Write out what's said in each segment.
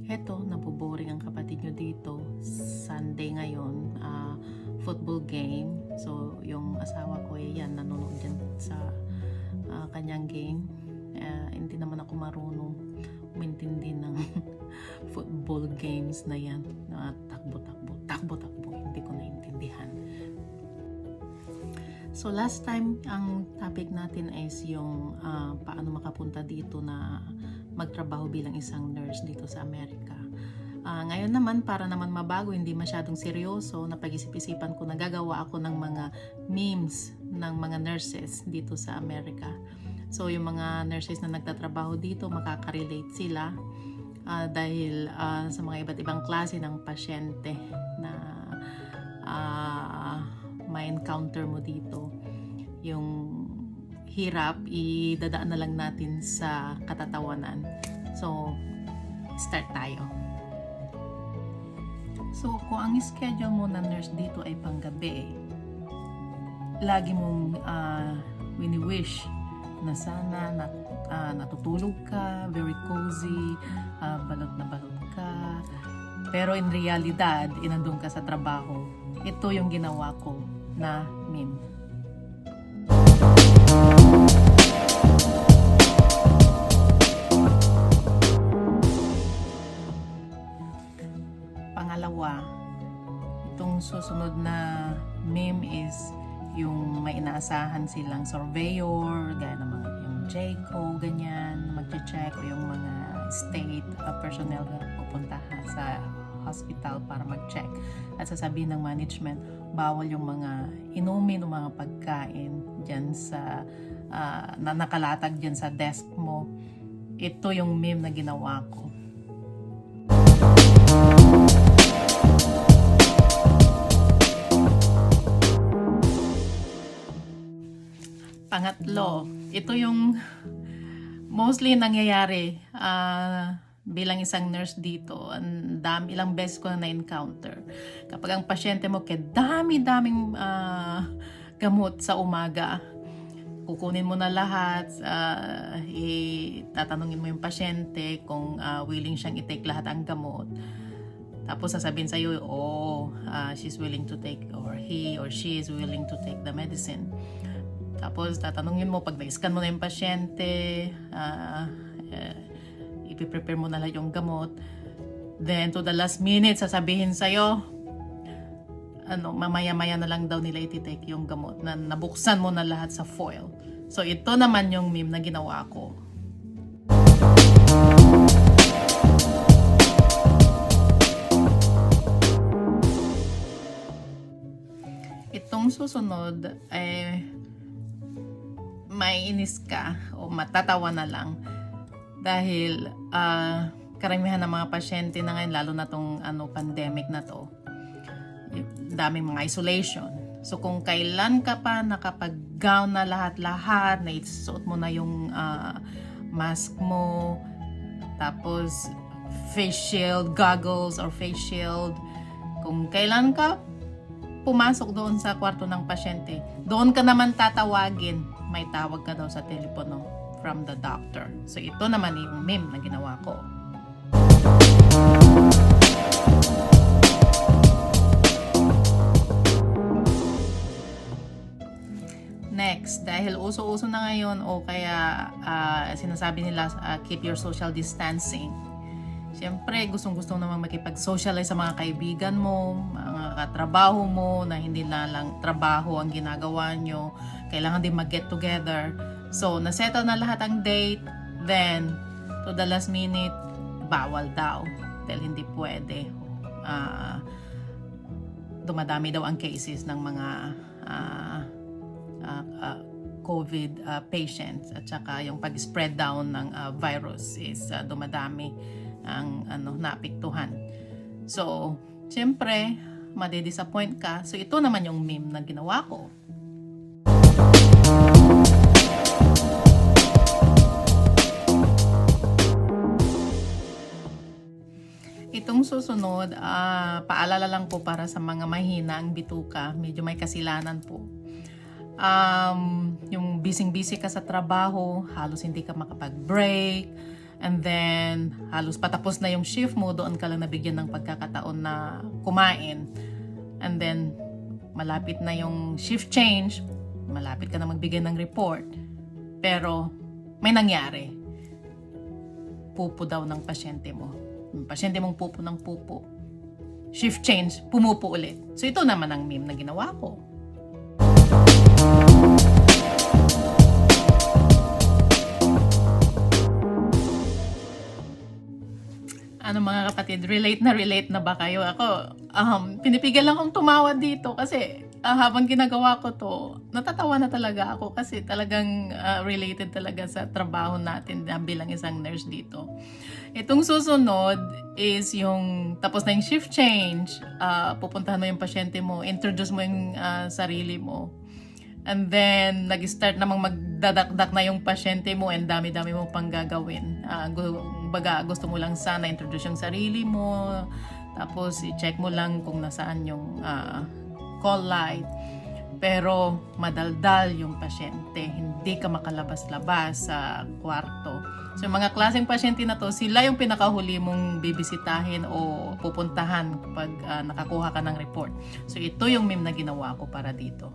Heto, naboboring ang kapatid nyo dito. Sunday ngayon, football game. So, yung asawa ko yan, nanonood dyan sa kanyang game. Hindi naman ako marunong umintindi ng football games na yan. Takbo-takbo. Hindi ko naintindihan. So, last time, ang topic natin is yung paano makapunta dito na magtrabaho bilang isang nurse dito sa Amerika. Ngayon naman, para naman mabago, hindi masyadong seryoso, napag-isip-isipan ko, nagagawa ako ng mga memes ng mga nurses dito sa Amerika. So, yung mga nurses na nagtatrabaho dito, makaka-relate sila dahil sa mga iba't ibang klase ng pasyente na may encounter mo dito. Yung hirap, idadaan na lang natin sa katatawanan. So, start tayo. So, kung ang schedule mo na nurse dito ay panggabi, lagi mong wini-wish na sana natutulog ka, very cozy, balot na balot ka. Pero in realidad, inandun ka sa trabaho. Ito yung ginawa ko na meme. Pangalawa, itong susunod na meme is yung may inaasahan silang surveyor, gaya ng mga yung JCO, ganyan, mag-check, o yung mga state personnel na pupunta sa hospital para mag-check. At sasabihin ng management, bawal yung mga inumin o mga pagkain dyan sa na nakalatag dyan sa desk mo. Ito yung meme na ginawa ko. Pangatlo, ito yung mostly nangyayari bilang isang nurse dito. Ilang beses ko na na-encounter. Kapag ang pasyente mo dami-daming gamot sa umaga, kukunin mo na lahat, tatanungin mo yung pasyente kung willing siyang i-take lahat ang gamot. Tapos sasabihin sa'yo, she's willing to take, or he or she is willing to take the medicine. Tapos tatanungin mo, pag na-scan mo na yung pasyente, ipiprepare mo na lang yung gamot. Then to the last minute, sasabihin sa'yo, mamaya-maya na lang daw nila iti-take yung gamot na nabuksan mo na lahat sa foil. So ito naman yung meme na ginawa ko. Itong susunod ay maiinis ka o matatawa na lang dahil karamihan ng mga pasyente na ngayon, lalo na tong pandemic na to, daming mga isolation. So kung kailan ka pa nakapag-gown na lahat-lahat, na isuot mo na yung mask mo, tapos face shield, goggles or face shield, kung kailan ka pumasok doon sa kwarto ng pasyente, doon ka naman tatawagin. May tawag ka daw sa telepono from the doctor. So ito naman yung meme na ginawa ko. Next, dahil uso-uso na ngayon o kaya sinasabi nila keep your social distancing. Siyempre, gustong-gusto naman makipag-socialize sa mga kaibigan mo, mga katrabaho mo, na hindi na lang trabaho ang ginagawa nyo. Kailangan din mag-get together. So, nasettle na lahat ang date. Then, to the last minute, bawal daw. Dahil hindi pwede. Dumadami daw ang cases ng mga COVID patients. At saka yung pag-spread down ng virus is dumadami ang naapektuhan. So, siyempre, madidisappoint ka. So, ito naman yung meme na ginawa ko. Itong susunod, paalala lang po para sa mga mahina ang bituka. Medyo may kasilanan po. Yung busy-busy ka sa trabaho, halos hindi ka makapag-break, And then, halos patapos na yung shift mo, doon ka lang nabigyan ng pagkakataon na kumain. And then, malapit na yung shift change, malapit ka na magbigay ng report. Pero, may nangyari. Pupo daw ng pasyente mo. Yung pasyente mong pupo ng pupo. Shift change, pumupo ulit. So, ito naman ang meme na ginawa ko. Ano mga kapatid, relate na ba kayo? Ako, pinipigal lang akong tumawa dito kasi habang ginagawa ko to, natatawa na talaga ako kasi talagang related talaga sa trabaho natin bilang isang nurse dito. Itong susunod is yung tapos na yung shift change, pupuntahan mo yung pasyente mo, introduce mo yung sarili mo. And then, nag-start namang magdadakdak na yung pasyente mo and dami-dami mo pang gagawin. Gusto mo lang sana introduce yung sarili mo, tapos i-check mo lang kung nasaan yung call light. Pero madaldal yung pasyente, hindi ka makalabas-labas sa kwarto. So yung mga klaseng pasyente na to, sila yung pinakahuli mong bibisitahin o pupuntahan kapag nakakuha ka ng report. So ito yung meme na ginawa ko para dito.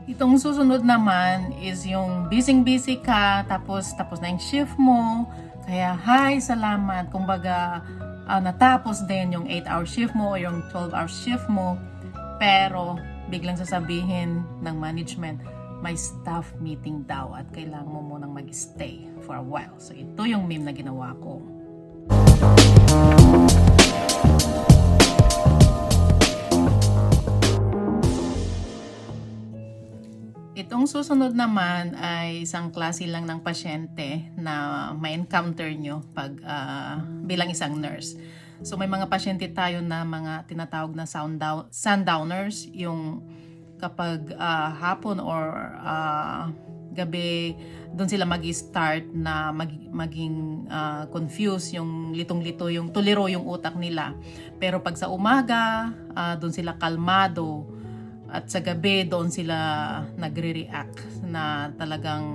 Itong susunod naman is yung busy ka, tapos na yung shift mo, kaya hi, salamat, kumbaga natapos din yung 8-hour shift mo o yung 12-hour shift mo, pero biglang sasabihin ng management, may staff meeting daw at kailangan mo munang mag-stay for a while. So ito yung meme na ginawa ko. Itong susunod naman ay isang klase lang ng pasyente na ma-encounter nyo pag bilang isang nurse. So may mga pasyente tayo na mga tinatawag na sundowners, yung kapag hapon or gabi, doon sila mag-start na maging confused, yung litong-lito, yung tuliro yung utak nila. Pero pag sa umaga, doon sila kalmado. At sa gabi, doon sila nagre-react na talagang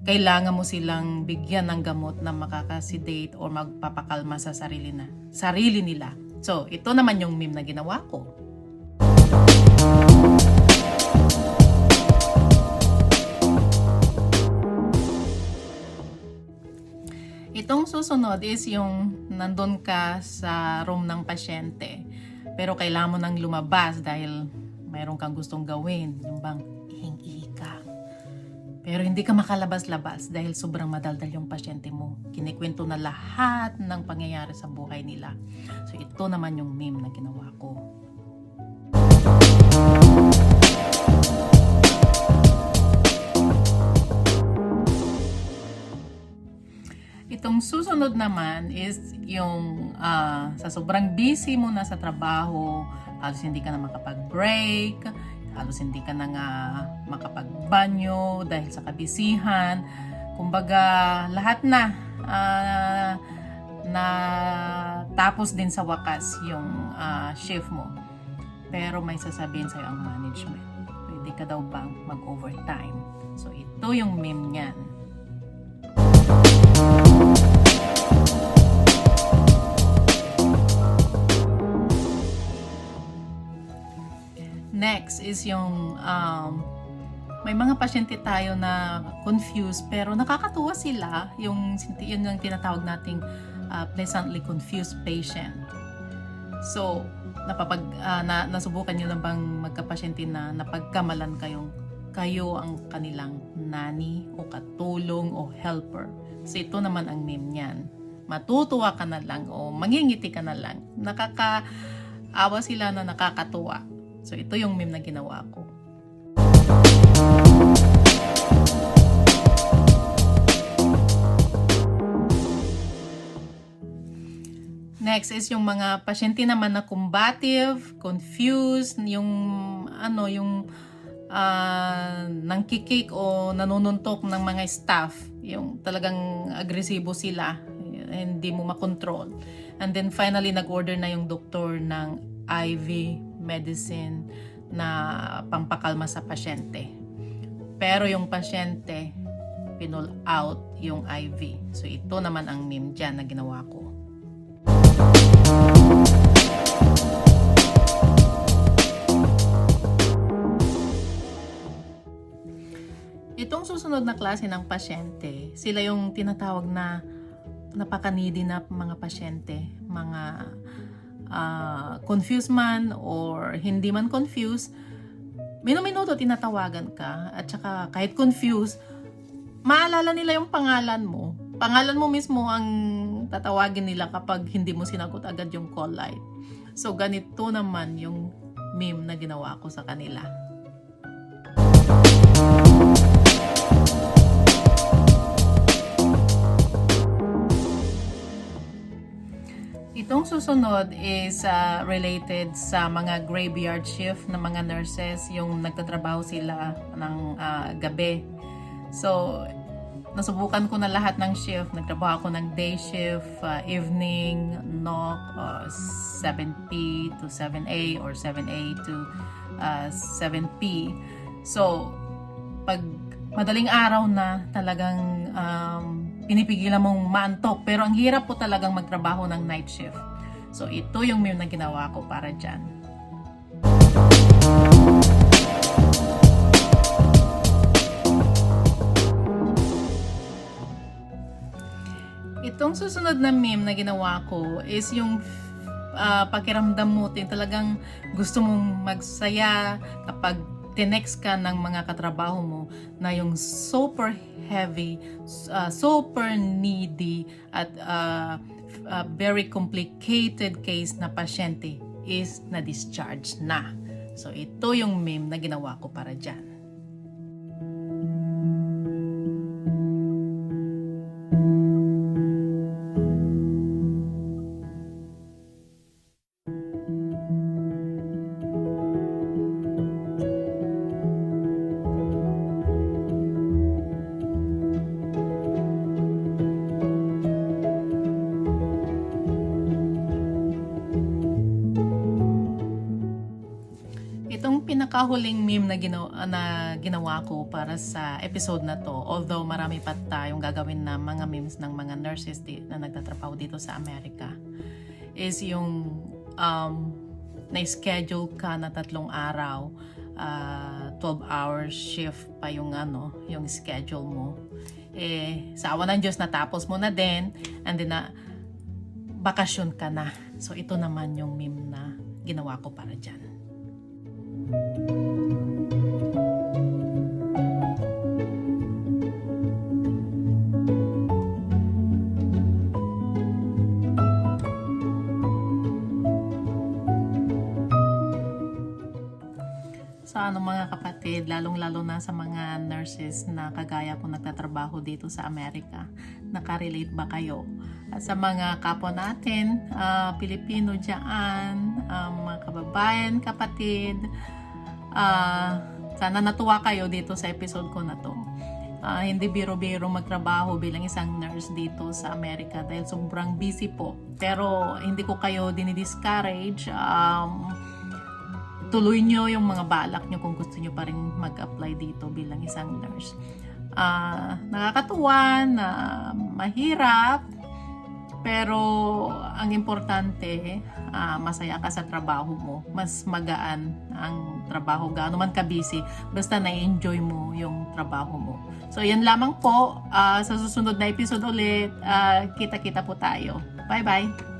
kailangan mo silang bigyan ng gamot na makakasedate or magpapakalma sa sarili nila. So, ito naman yung meme na ginawa ko. Itong susunod is yung nandun ka sa room ng pasyente. Pero kailangan mo nang lumabas dahil mayroon kang gustong gawin. Yung bang ihing-ihi ka. Pero hindi ka makalabas-labas dahil sobrang madaldal yung pasyente mo. Kinikwento na lahat ng pangyayari sa buhay nila. So ito naman yung meme na ginawa ko. Itong susunod naman is yung sa sobrang busy mo na sa trabaho, halos hindi ka na makapag-break, halos hindi ka na nga makapagbanyo dahil sa kabisihan. Kumbaga, lahat na tapos din sa wakas yung shift mo. Pero may sasabihin sa'yo ang management. Pwede ka daw bang mag-overtime? So, ito yung meme niyan. Next is yung may mga pasyente tayo na confused pero nakakatuwa sila. Yun yung tinatawag nating pleasantly confused patient. So, nasubukan nyo na bang magkapasyente na napagkamalan kayo ang kanilang nanny o katulong o helper? So, ito naman ang meme niyan. Matutuwa ka na lang o mangingiti ka na lang. Nakakaawa sila na nakakatuwa. So, ito yung meme na ginawa ko. Next is yung mga pasyente naman na combative, confused, yung nangkikik o nanununtok ng mga staff, yung talagang agresibo sila, hindi mo makontrol. And then finally nag-order na yung doktor ng IV medicine na pampakalma sa pasyente. Pero yung pasyente, pinull out yung IV. So ito naman ang meme dyan na ginawa ko. Itong susunod na klase ng pasyente, sila yung tinatawag na napaka-needy na mga pasyente, mga confused man or hindi man confused, minuminuto tinatawagan ka at saka kahit confused, maalala nila yung pangalan mo. Pangalan mo mismo ang tatawagin nila kapag hindi mo sinagot agad yung call light. So ganito naman yung meme na ginawa ko sa kanila. Itong susunod is related sa mga graveyard shift na mga nurses, yung nagtatrabaho sila ng gabi. So, nasubukan ko na lahat ng shift. Nagtrabaho ako ng day shift, evening, knock, 7p to 7a or 7a to 7p. So, pag madaling araw na talagang pinipigilan mong maantok. Pero ang hirap po talagang magtrabaho ng night shift. So, ito yung meme na ginawa ko para dyan. Itong susunod na meme na ginawa ko is yung pakiramdam mo, talagang gusto mong magsaya kapag tinext ka ng mga katrabaho mo na yung super heavy, super needy at very complicated case na pasyente is na-discharge na. So ito yung meme na ginawa ko para dyan. Itong pinakahuling meme na ginawa ko para sa episode na to, although marami pa tayong gagawin na mga memes ng mga nurses na nagtatrabaho dito sa Amerika, is yung na-schedule ka na 3 araw, 12-hour shift pa yung schedule mo. Sa awa ng Diyos, natapos mo na din, and then bakasyon ka na. So ito naman yung meme na ginawa ko para dyan. So mga kapatid, lalong-lalo na sa mga nurses na kagaya kong nagtatrabaho dito sa Amerika, nakarelate ba kayo? At sa mga kapwa natin, Pilipino dyan, mga kababayan, kapatid, sana natuwa kayo dito sa episode ko na to. Hindi biro-biro magtrabaho bilang isang nurse dito sa Amerika dahil sobrang busy po. Pero hindi ko kayo dinidiscourage. Tuloy nyo yung mga balak nyo kung gusto nyo pa rin mag-apply dito bilang isang nurse. Nakakatuwa na mahirap, pero ang importante, masaya ka sa trabaho mo. Mas magaan ang trabaho, gaano man ka-busy, basta na-enjoy mo yung trabaho mo. So yan lamang po. Sa susunod na episode ulit, kita-kita po tayo. Bye-bye!